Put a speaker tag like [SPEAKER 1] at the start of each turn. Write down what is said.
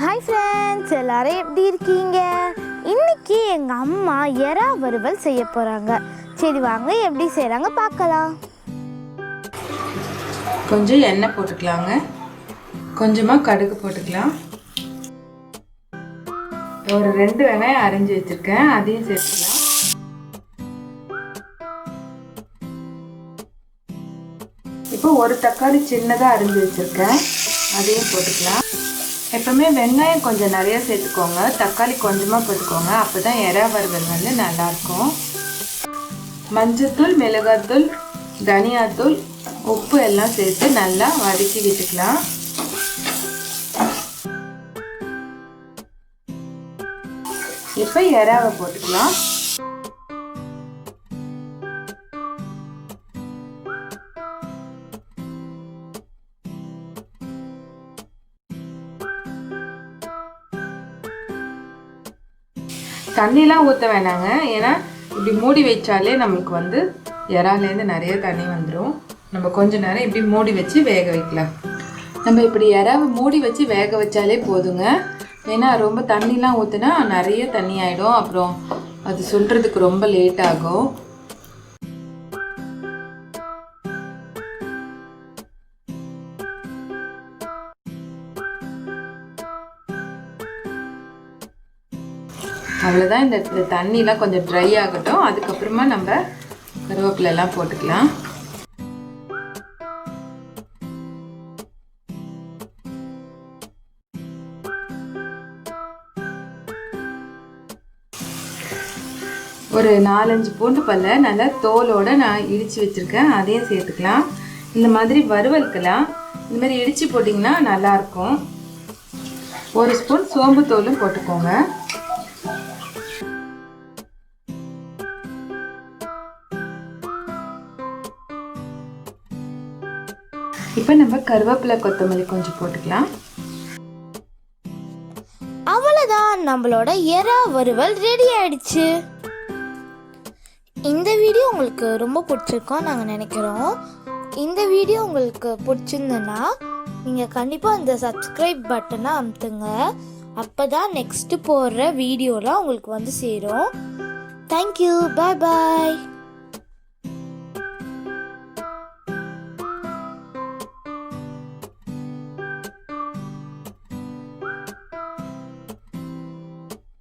[SPEAKER 1] Hi friends, எல்லாரும் எப்படி இருக்கீங்க? இன்னைக்கு எங்கள் அம்மா எறா வறுவல் செய்ய போகிறாங்க. சரி வாங்க எப்படி செய்கிறாங்க பார்க்கலாம்.
[SPEAKER 2] கொஞ்சம் எண்ணெய் போட்டுக்கலாங்க, கொஞ்சமாக கடுகு போட்டுக்கலாம். ஒரு 2 வெங்காயம் அரிஞ்சு வச்சுருக்கேன், அதையும் சேர்த்துக்கலாம். இப்போ ஒரு தக்காளி சின்னதாக அரிஞ்சு வச்சுருக்கேன், அதையும் போட்டுக்கலாம். எப்பவுமே வெங்காயம் கொஞ்சம் நிறையா சேர்த்துக்கோங்க, தக்காளி கொஞ்சமாக போட்டுக்கோங்க, அப்போ தான் எறா வறுவல் வந்து நல்லாயிருக்கும். மஞ்சத்தூள், மிளகாத்தூள், தனியாத்தூள், உப்பு எல்லாம் சேர்த்து நல்லா வதக்கி விட்டுக்கலாம். இப்போ எறாவை போட்டுக்கலாம். தண்ணிலாம் ஊற்ற வேணாங்க, ஏன்னா இப்படி மூடி வச்சாலே நமக்கு வந்து எறாலேருந்து நிறைய தண்ணி வந்துடும். நம்ம கொஞ்ச நேரம் இப்படி மூடி வச்சு வேக வைக்கலாம். நம்ம இப்படி எறாவை மூடி வச்சு வேக வச்சாலே போதுங்க. ஏன்னா ரொம்ப தண்ணிலாம் ஊற்றினா நிறைய தண்ணி ஆகிடும், அப்புறம் அது சொல்கிறதுக்கு ரொம்ப லேட் ஆகும். அவ்வளோதான், இந்த தண்ணிலாம் கொஞ்சம் ட்ரை ஆகட்டும். அதுக்கப்புறமா நம்ம கருவேப்பிலெல்லாம் போட்டுக்கலாம். ஒரு 4-5 பூண்டு பல்லை நல்லா தோலோடு நான் இடித்து வச்சுருக்கேன், அதையும் சேர்த்துக்கலாம். இந்த மாதிரி வறுவலுக்கெல்லாம் இந்த மாதிரி இடித்து போட்டிங்கன்னா நல்லாயிருக்கும். 1 ஸ்பூன் சோம்பு தூளும் போட்டுக்கோங்க. இப்போ நம்ம கருவேப்பிலை, கொத்தமல்லி கொஞ்சம் போட்டுக்கலாம்.
[SPEAKER 1] அவ்வளோதான், நம்மளோட எறா வறுவல் ரெடி ஆயிடுச்சு. இந்த வீடியோ உங்களுக்கு ரொம்ப பிடிச்சிருக்கோம் நாங்கள் நினைக்கிறோம். இந்த வீடியோ உங்களுக்கு பிடிச்சிருந்துன்னா நீங்கள் கண்டிப்பாக அந்த சப்ஸ்கிரைப் பட்டனை அமுத்துங்க. அப்போ தான் நெக்ஸ்ட்டு போடுற வீடியோலாம் உங்களுக்கு வந்து சேரும். தேங்க்யூ, பாய் பாய்.